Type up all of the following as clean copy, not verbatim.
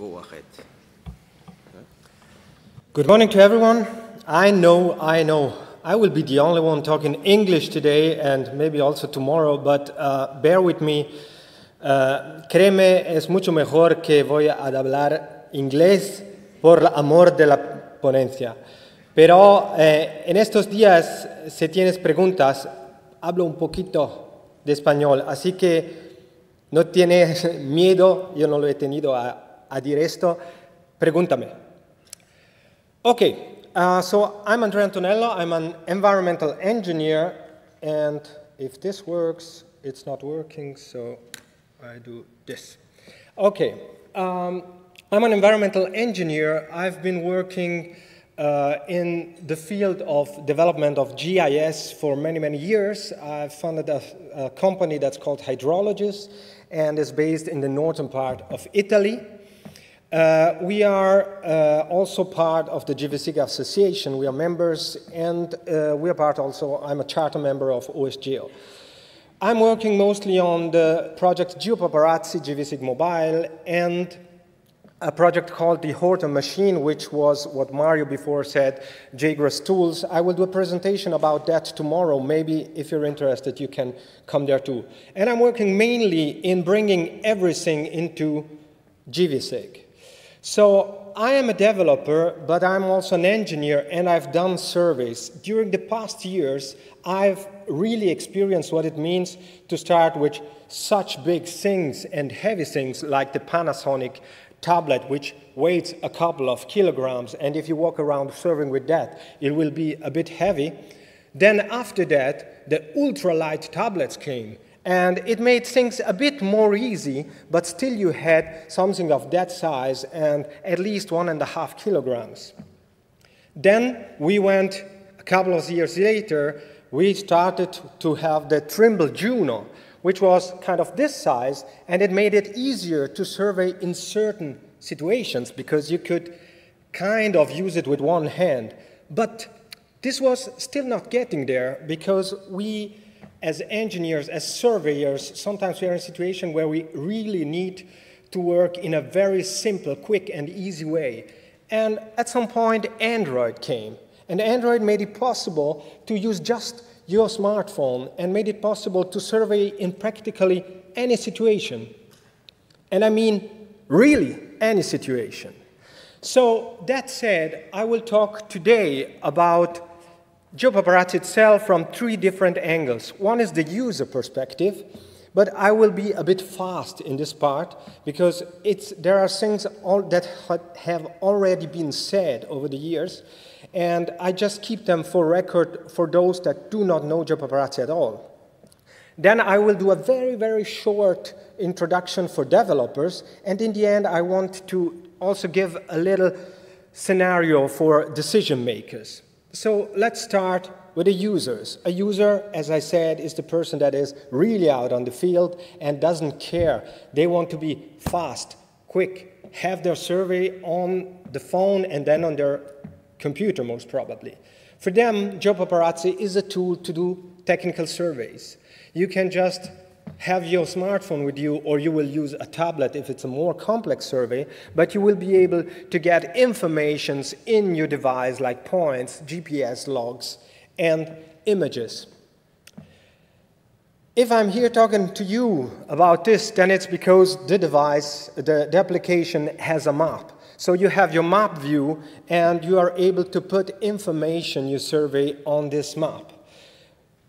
go ahead. Good morning to everyone. I know. I will be the only one talking English today and maybe also tomorrow, but bear with me. Créeme, es mucho mejor que voy a hablar inglés por amor de la ponencia. Pero en estos días, si tienes preguntas, hablo un poquito de español, así que no tienes miedo, yo no lo he tenido a decir esto, pregúntame. Okay, so I'm Andrea Antonello, I'm an environmental engineer, and if this works, it's not working, so I do this. Okay, I'm an environmental engineer. I've been working in the field of development of GIS for many, many years. I've founded a company that's called Hydrologist and is based in the northern part of Italy. We are also part of the gvSIG association. We are members, and we are part also, I'm a charter member of OSGeo. I'm working mostly on the project Geopaparazzi, gvSIG Mobile, and a project called the Horton Machine, which was what Mario before said, JGRAS tools. I will do a presentation about that tomorrow. Maybe if you're interested, you can come there too. And I'm working mainly in bringing everything into gvSIG. So I am a developer, but I'm also an engineer, and I've done surveys. During the past years, I've really experienced what it means to start with such big things and heavy things like the Panasonic tablet, which weighs a couple of kilograms, and if you walk around surveying with that, it will be a bit heavy. Then after that, the ultralight tablets came, and it made things a bit more easy, but still you had something of that size and at least 1.5 kilograms. Then we went, a couple of years later, we started to have the Trimble Juno, which was kind of this size, and it made it easier to survey in certain situations because you could kind of use it with one hand. But this was still not getting there because we, as engineers, as surveyors, sometimes we are in a situation where we really need to work in a very simple, quick, and easy way. And at some point, Android came. And Android made it possible to use just your smartphone and made it possible to survey in practically any situation. And I mean really any situation. So that said, I will talk today about Geopaparazzi itself from 3 different angles. One is the user perspective, but I will be a bit fast in this part because there are things that have already been said over the years, and I just keep them for record for those that do not know Geopaparazzi at all. Then I will do a very, very short introduction for developers, and in the end I want to also give a little scenario for decision makers. So let's start with the users. A user, as I said, is the person that is really out on the field and doesn't care. They want to be fast, quick, have their survey on the phone and then on their computer, most probably. For them, Geopaparazzi is a tool to do technical surveys. You can just have your smartphone with you, or you will use a tablet if it's a more complex survey, but you will be able to get information in your device like points, GPS logs, and images. If I'm here talking to you about this, then it's because the device, the application has a map. So you have your map view, and you are able to put information you survey on this map.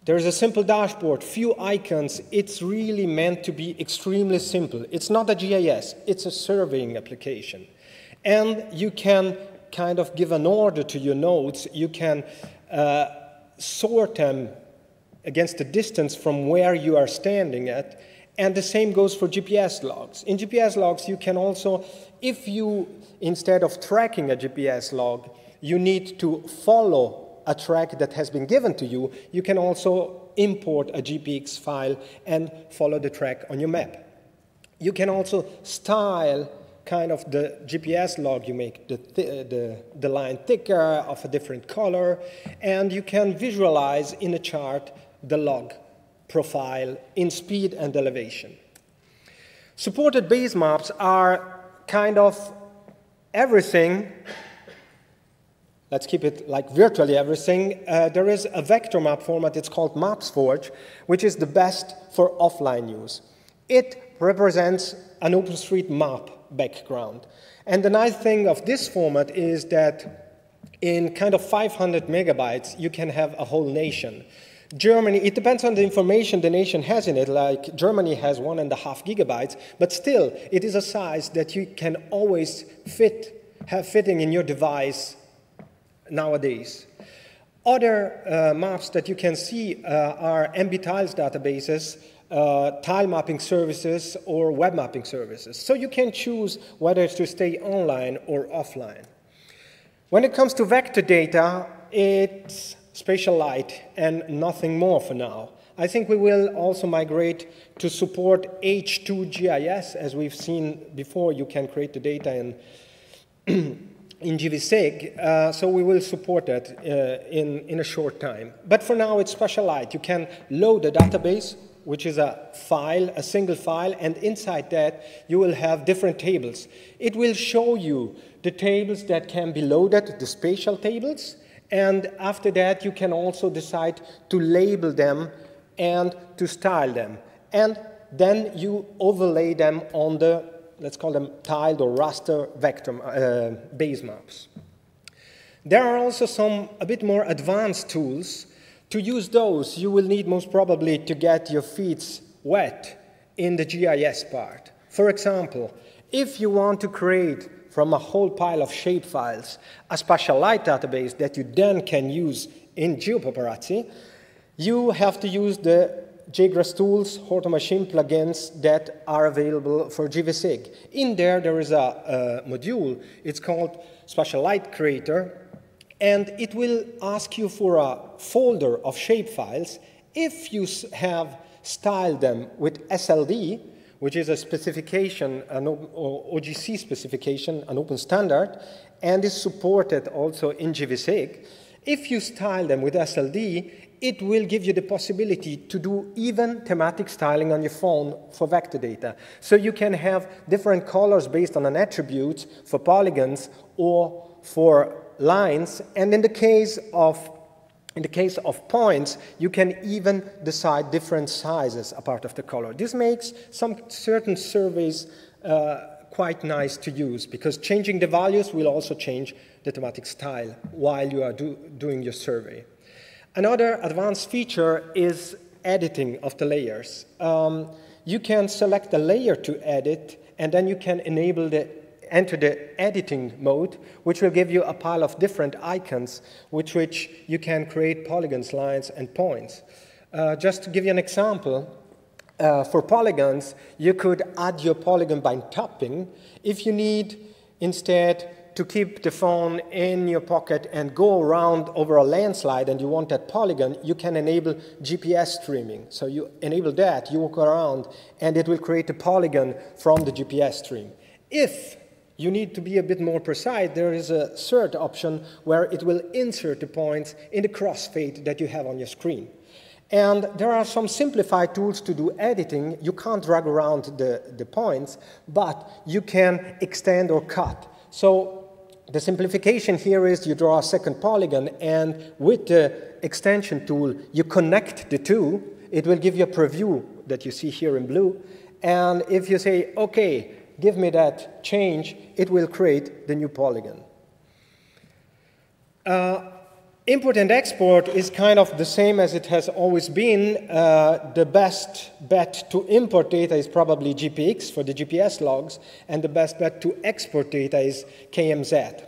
There's a simple dashboard, few icons. It's really meant to be extremely simple. It's not a GIS, it's a surveying application. And you can kind of give an order to your nodes. You can sort them against the distance from where you are standing at. And the same goes for GPS logs. In GPS logs, you can also, if you, instead of tracking a GPS log, you need to follow a track that has been given to you, you can also import a GPX file and follow the track on your map. You can also style kind of the GPS log. You make the line thicker, of a different color, and you can visualize in a chart the log profile in speed and elevation. Supported base maps are kind of everything, let's keep it like virtually everything, there is a vector map format, it's called MapsForge, which is the best for offline use. It represents an OpenStreetMap background. And the nice thing of this format is that in kind of 500 megabytes, you can have a whole nation. Germany, it depends on the information the nation has in it, like Germany has 1.5 gigabytes, but still, it is a size that you can always have fitting in your device nowadays. Other maps that you can see are MB tiles databases, tile mapping services, or web mapping services. So you can choose whether to stay online or offline. When it comes to vector data, it's spatial light and nothing more for now. I think we will also migrate to support H2 GIS. As we've seen before, you can create the data in gvSIG, so we will support that in a short time. But for now, it's spatial light. You can load a database, which is a file, a single file, and inside that, you will have different tables. It will show you the tables that can be loaded, the spatial tables, and after that, you can also decide to label them and to style them. And then you overlay them on the, let's call them tiled or raster vector base maps. There are also some a bit more advanced tools. To use those, you will need most probably to get your feet wet in the GIS part. For example, if you want to create from a whole pile of shapefiles a spatial light database that you then can use in Geopaparazzi, you have to use the JGRASS tools, Horton Machine plugins that are available for gvSIG. In there, there is a module. It's called Spatial Light Creator, and it will ask you for a folder of shapefiles. If you have styled them with SLD, which is a specification, an OGC specification, an open standard, and is supported also in gvSIG. If you style them with SLD, it will give you the possibility to do even thematic styling on your phone for vector data. So you can have different colors based on an attribute for polygons or for lines, and in the case of points, you can even decide different sizes a part of the color. This makes some certain surveys quite nice to use, because changing the values will also change the thematic style while you are doing your survey. Another advanced feature is editing of the layers. You can select a layer to edit, and then you can enter the editing mode, which will give you a pile of different icons with which you can create polygons, lines, and points. Just to give you an example, for polygons, you could add your polygon by tapping. If you need instead to keep the phone in your pocket and go around over a landslide and you want that polygon, you can enable GPS streaming. So you enable that, you walk around, and it will create a polygon from the GPS stream. If you need to be a bit more precise, there is a third option where it will insert the points in the crossfade that you have on your screen. And there are some simplified tools to do editing. You can't drag around the points, but you can extend or cut. So the simplification here is you draw a second polygon, and with the extension tool, you connect the two. It will give you a preview that you see here in blue. And if you say, OK, give me that change, it will create the new polygon. Import and export is kind of the same as it has always been. The best bet to import data is probably GPX for the GPS logs, and the best bet to export data is KMZ.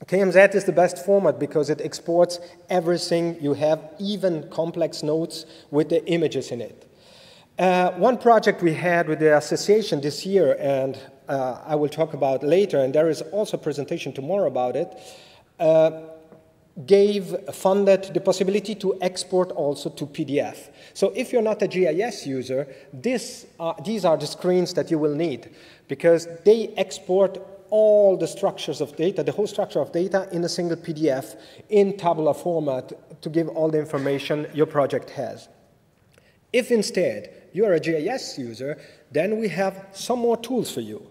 KMZ is the best format because it exports everything you have, even complex nodes with the images in it. One project we had with the association this year, and I will talk about later, and there is also a presentation tomorrow about it, funded the possibility to export also to PDF. So if you're not a GIS user, these are the screens that you will need, because they export all the structures of data, the whole structure of data, in a single PDF in tabular format to give all the information your project has. If instead you are a GIS user, then we have some more tools for you.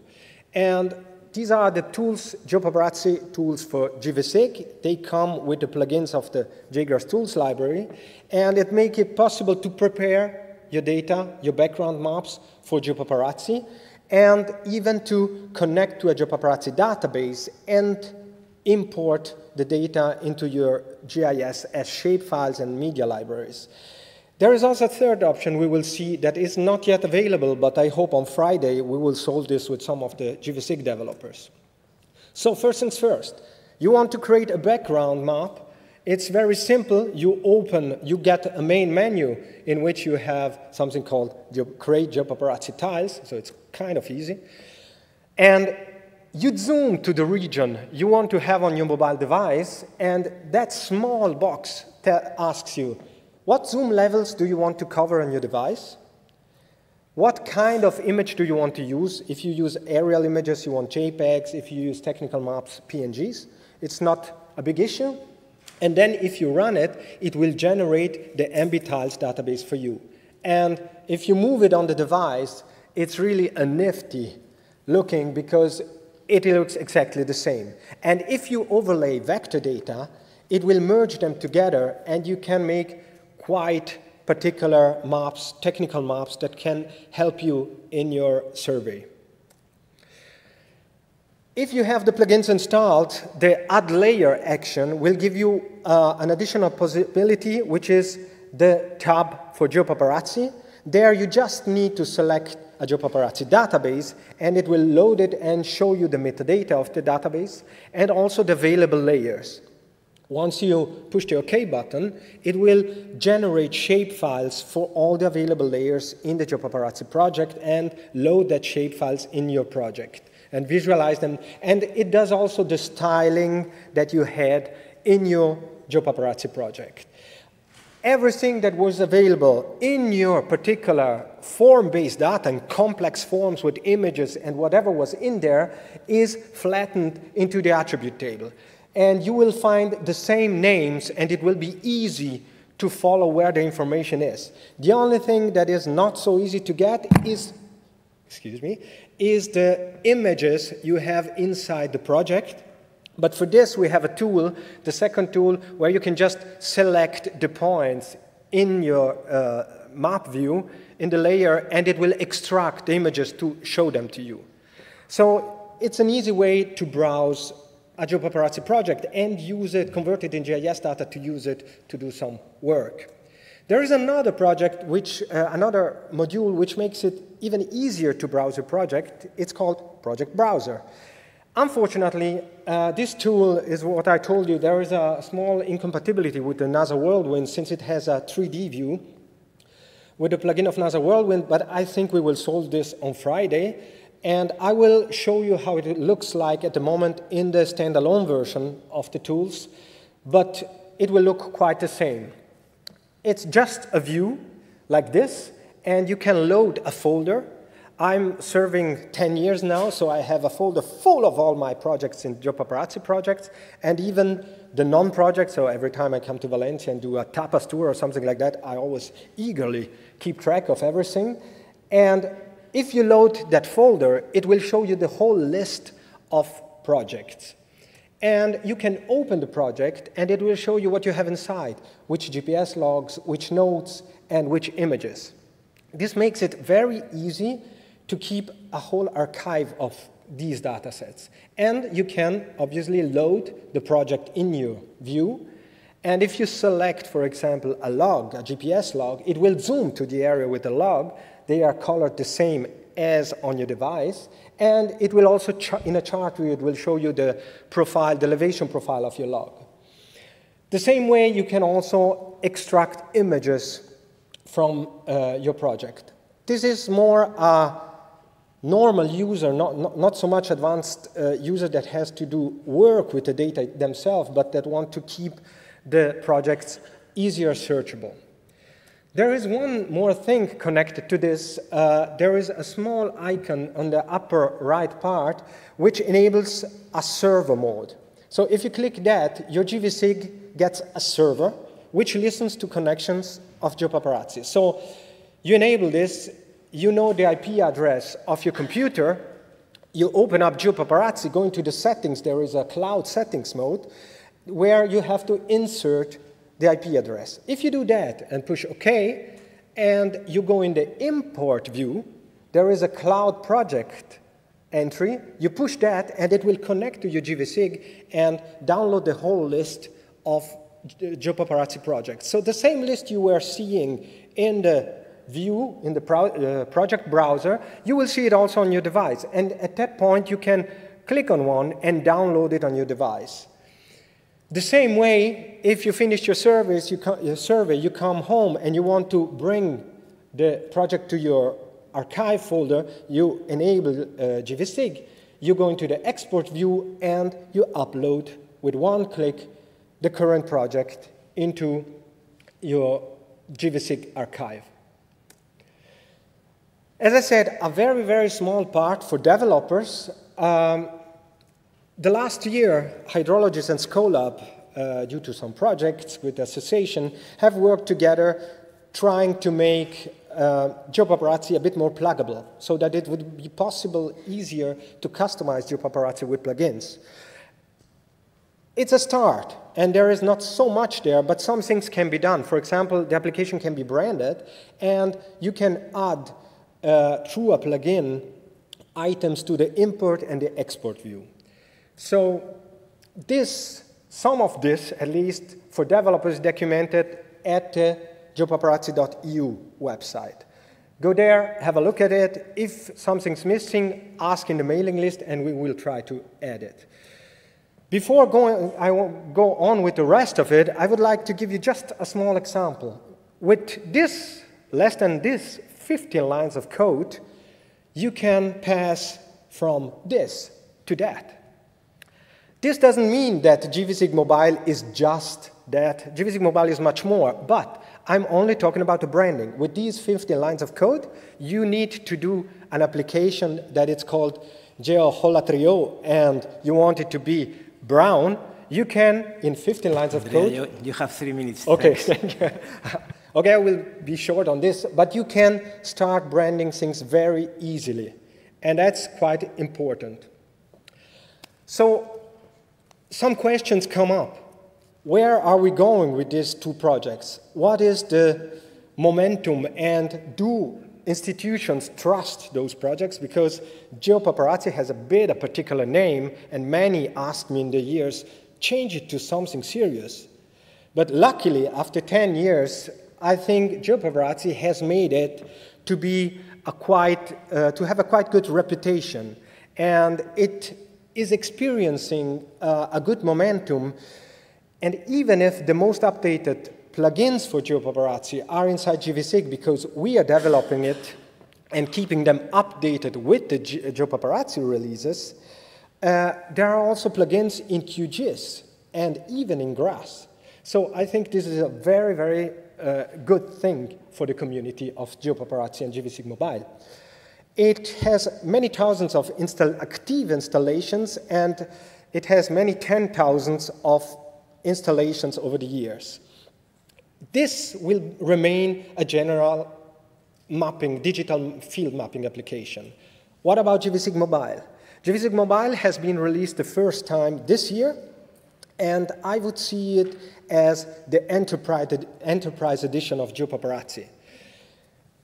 And these are the tools, Geopaparazzi tools for gvSIG. They come with the plugins of the JGraphs tools library, and it makes it possible to prepare your data, your background maps for Geopaparazzi, and even to connect to a Geopaparazzi database and import the data into your GIS as shapefiles and media libraries. There is also a third option we will see that is not yet available, but I hope on Friday we will solve this with some of the gvSIG developers. So first things first, you want to create a background map. It's very simple. You get a main menu in which you have something called Create Geopaparazzi Tiles, so it's kind of easy. And you zoom to the region you want to have on your mobile device, and that small box asks you, what zoom levels do you want to cover on your device? What kind of image do you want to use? If you use aerial images, you want JPEGs. If you use technical maps, PNGs. It's not a big issue. And then if you run it, it will generate the MB tiles database for you. And if you move it on the device, it's really a nifty looking because it looks exactly the same. And if you overlay vector data, it will merge them together, and you can make quite particular maps, technical maps that can help you in your survey. If you have the plugins installed, the Add Layer action will give you an additional possibility, which is the tab for Geopaparazzi. There you just need to select a Geopaparazzi database, and it will load it and show you the metadata of the database and also the available layers. Once you push the OK button, it will generate shapefiles for all the available layers in the Geopaparazzi project and load that shapefiles in your project and visualize them. And it does also the styling that you had in your Geopaparazzi project. Everything that was available in your particular form-based data and complex forms with images and whatever was in there is flattened into the attribute table. And you will find the same names, and it will be easy to follow where the information is. The only thing that is not so easy to get is, is the images you have inside the project. But for this, we have a tool, the second tool, where you can just select the points in your map view in the layer, and it will extract the images to show them to you. So it's an easy way to browse a Geopaparazzi project and use it, convert it in GIS data to use it to do some work. There is another project, another module which makes it even easier to browse a project. It's called Project Browser. Unfortunately, this tool is what I told you. There is a small incompatibility with the NASA Whirlwind since it has a 3D view with the plugin of NASA Whirlwind, but I think we will solve this on Friday. And I will show you how it looks like at the moment in the standalone version of the tools, but it will look quite the same. It's just a view like this, and you can load a folder. I'm serving 10 years now, so I have a folder full of all my projects in Geopaparazzi projects, and even the non-projects, so every time I come to Valencia and do a tapas tour or something like that, I always eagerly keep track of everything. And if you load that folder, it will show you the whole list of projects. And you can open the project, and it will show you what you have inside, which GPS logs, which nodes, and which images. This makes it very easy to keep a whole archive of these data sets. And you can obviously load the project in your view. And if you select, for example, a log, a GPS log, it will zoom to the area with the log. They are colored the same as on your device. And it will also, in a chart view, it will show you the profile, the elevation profile of your log. The same way, you can also extract images from your project. This is more a normal user, not so much advanced user that has to do work with the data themselves, but that want to keep the projects easier searchable. There is one more thing connected to this. There is a small icon on the upper right part which enables a server mode. So if you click that, your gvSIG gets a server which listens to connections of Geopaparazzi. So you enable this, you know the IP address of your computer, you open up Geopaparazzi, go into the settings, there is a cloud settings mode where you have to insert the IP address. If you do that and push OK, and you go in the import view, there is a cloud project entry. You push that, and it will connect to your gvSIG and download the whole list of Geopaparazzi projects. So the same list you were seeing in the view, in the project browser, you will see it also on your device. And at that point, you can click on one and download it on your device. The same way, if you finish your survey, you come home and you want to bring the project to your archive folder, you enable gvSIG, you go into the export view and you upload with one click the current project into your gvSIG archive. As I said, a very, very small part for developers. The last year, hydrologists and Scolab, due to some projects with the association, have worked together trying to make Geopaparazzi a bit more pluggable so that it would be possible easier to customize Geopaparazzi with plugins. It's a start, and there is not so much there, but some things can be done. For example, the application can be branded, and you can add, through a plugin, items to the import and the export view. So some of this, at least for developers, documented at the geopaparazzi.eu website. Go there, have a look at it. If something's missing, ask in the mailing list, and we will try to add it. Before I won't go on with the rest of it, I would like to give you just a small example. With this, less than this 15 lines of code, you can pass from this to that. This doesn't mean that gvSIG Mobile is just that. gvSIG Mobile is much more, but I'm only talking about the branding. With these 15 lines of code, you need to do an application that is called Geopaparazzi, and you want it to be brown. You can, in 15 lines of code... You have 3 minutes. Okay, thank you. Okay, I will be short on this, but you can start branding things very easily, and that's quite important. So, some questions come up. Where are we going with these two projects? What is the momentum, and do institutions trust those projects? Because Geopaparazzi has a particular name, and many asked me in the years, change it to something serious. But luckily, after 10 years, I think Geopaparazzi has made it to be to have a quite good reputation, and it is experiencing a good momentum. And even if the most updated plugins for Geopaparazzi are inside gvSIG, because we are developing it and keeping them updated with the Geopaparazzi releases, there are also plugins in QGIS and even in GRASS. So I think this is a very, very good thing for the community of Geopaparazzi and gvSIG Mobile. It has many thousands of active installations, and it has many 10,000s of installations over the years. This will remain a general mapping, digital field mapping application. What about gvSIG Mobile? gvSIG Mobile has been released the first time this year, and I would see it as the enterprise edition of Geopaparazzi.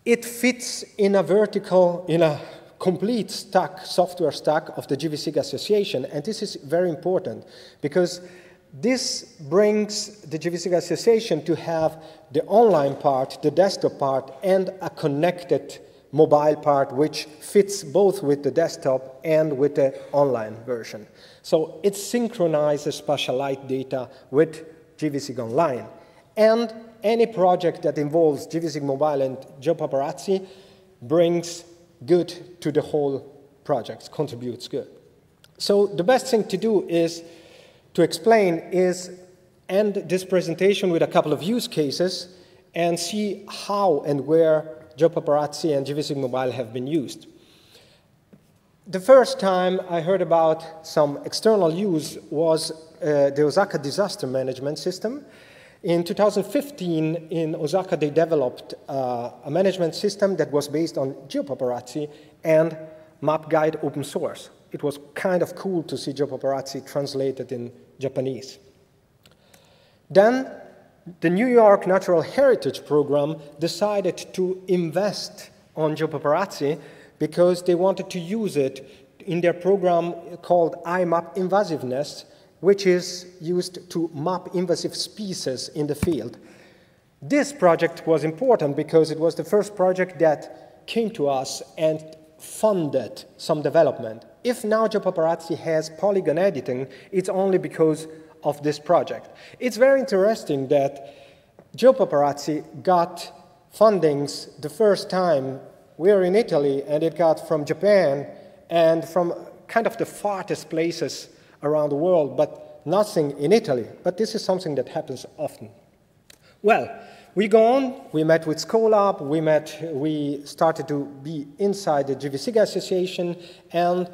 It fits in a complete stack, software stack of the gvSIG Association, and this is very important because this brings the gvSIG Association to have the online part, the desktop part, and a connected mobile part which fits both with the desktop and with the online version. So it synchronizes spatial light data with gvSIG Online. And any project that involves gvSIG Mobile and Geopaparazzi brings good to the whole project, contributes good. So the best thing to do is to explain is end this presentation with a couple of use cases and see how and where Geopaparazzi and gvSIG Mobile have been used. The first time I heard about some external use was the Osaka disaster management system. In 2015, in Osaka, they developed a management system that was based on Geopaparazzi and MapGuide open source. it was kind of cool to see Geopaparazzi translated in Japanese. Then the New York Natural Heritage Program decided to invest on Geopaparazzi because they wanted to use it in their program called IMAP Invasiveness, which is used to map invasive species in the field. This project was important because it was the first project that came to us and funded some development. If now Geopaparazzi has polygon editing, it's only because of this project. It's very interesting that Geopaparazzi got fundings the first time. We're in Italy, and it got from Japan and from kind of the farthest places around the world, but nothing in Italy. But this is something that happens often. Well, we go on, we met with Scolab, we started to be inside the gvSIG association, and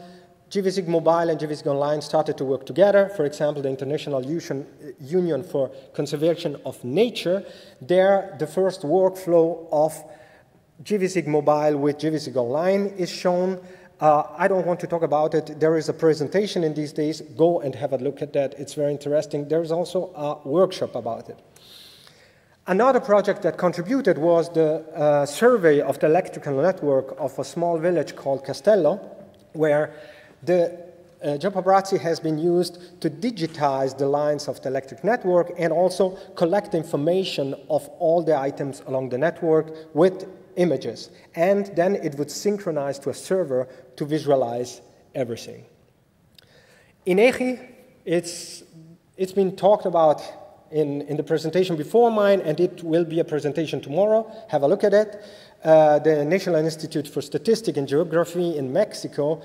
gvSIG Mobile and gvSIG Online started to work together. For example, the International Union for Conservation of Nature, there the first workflow of gvSIG Mobile with gvSIG Online is shown. I don't want to talk about it. There is a presentation in these days. Go and have a look at that. It's very interesting. There is also a workshop about it. Another project that contributed was the survey of the electrical network of a small village called Costello, where the Geopaparazzi has been used to digitize the lines of the electric network and also collect information of all the items along the network with images. And then it would synchronize to a server to visualize everything. In EGI, it's been talked about in the presentation before mine, and it will be a presentation tomorrow. Have a look at it. The National Institute for Statistics and Geography in Mexico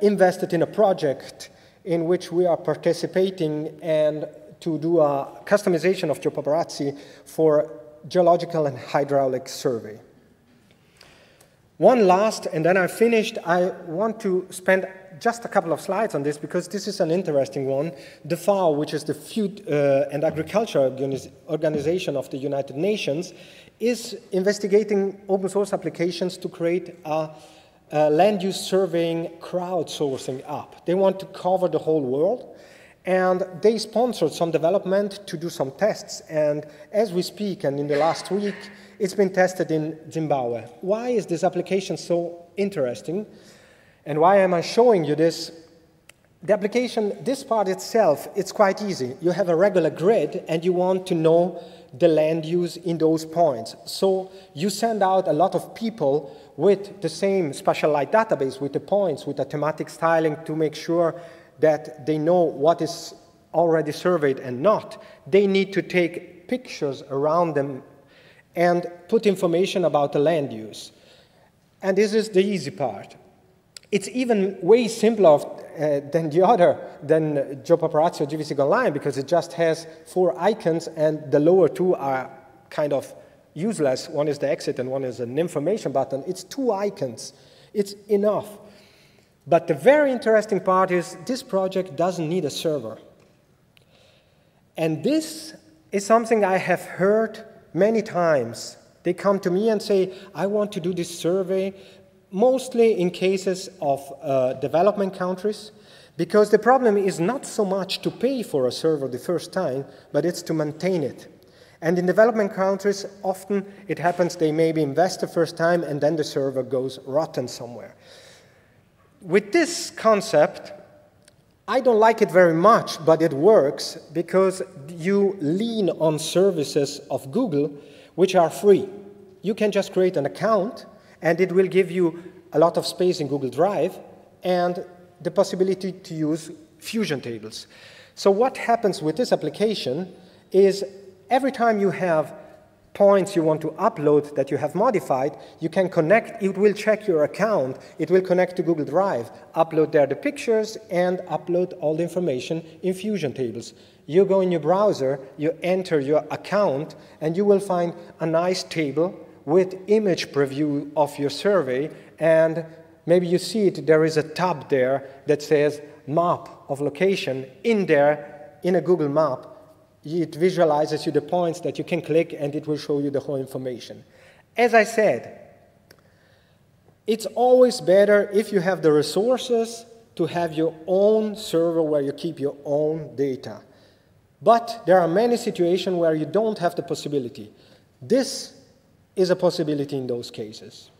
invested in a project in which we are participating and to do a customization of Geopaparazzi for geological and hydraulic survey. One last, and then I'm finished. I want to spend just a couple of slides on this because this is an interesting one. The FAO, which is the Food and Agriculture Organization of the United Nations, is investigating open source applications to create a land use surveying crowdsourcing app. They want to cover the whole world, and they sponsored some development to do some tests. And as we speak, and in the last week, it's been tested in Zimbabwe. Why is this application so interesting? And why am I showing you this? The application, this part itself, it's quite easy. You have a regular grid, and you want to know the land use in those points. So you send out a lot of people with the same spatial light database, with the points, with the thematic styling to make sure that they know what is already surveyed and not. They need to take pictures around them and put information about the land use. And this is the easy part. It's even way simpler than Geopaparazzi or gvSIG Online, because it just has 4 icons, and the lower 2 are kind of useless. One is the exit and one is an information button. It's 2 icons. It's enough. But the very interesting part is this project doesn't need a server. And this is something I have heard many times. They come to me and say, I want to do this survey, mostly in cases of development countries, because the problem is not so much to pay for a server the first time, but it's to maintain it. And in development countries, often it happens they maybe invest the first time and then the server goes rotten somewhere. With this concept, I don't like it very much, but it works because you lean on services of Google, which are free. You can just create an account, and it will give you a lot of space in Google Drive and the possibility to use fusion tables. So what happens with this application is every time you have points you want to upload that you have modified, you can connect, it will check your account, it will connect to Google Drive, upload there the pictures, and upload all the information in fusion tables. You go in your browser, you enter your account, and you will find a nice table with image preview of your survey, and maybe you see it, there is a tab there that says map of location. In there, in a Google map, it visualizes you the points that you can click, and it will show you the whole information. As I said, it's always better if you have the resources to have your own server where you keep your own data. But there are many situations where you don't have the possibility. This is a possibility in those cases.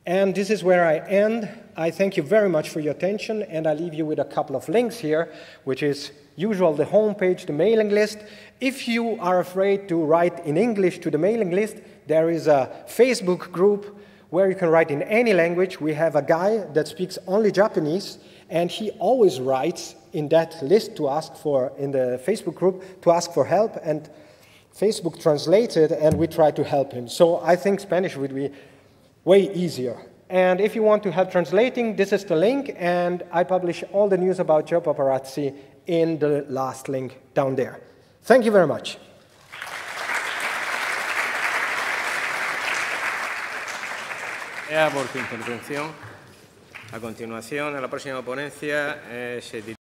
And this is where I end. I thank you very much for your attention, and I leave you with a couple of links here, which is usual, the homepage, the mailing list. If you are afraid to write in English to the mailing list, there is a Facebook group where you can write in any language. We have a guy that speaks only Japanese, and he always writes in that list to ask for, in the Facebook group, to ask for help, and Facebook translated, and we try to help him. So I think Spanish would be way easier. And if you want to help translating, this is the link, and I publish all the news about Geopaparazzi in the last link down there. Thank you very much. Por tu intervención. A continuación, en la próxima ponencia se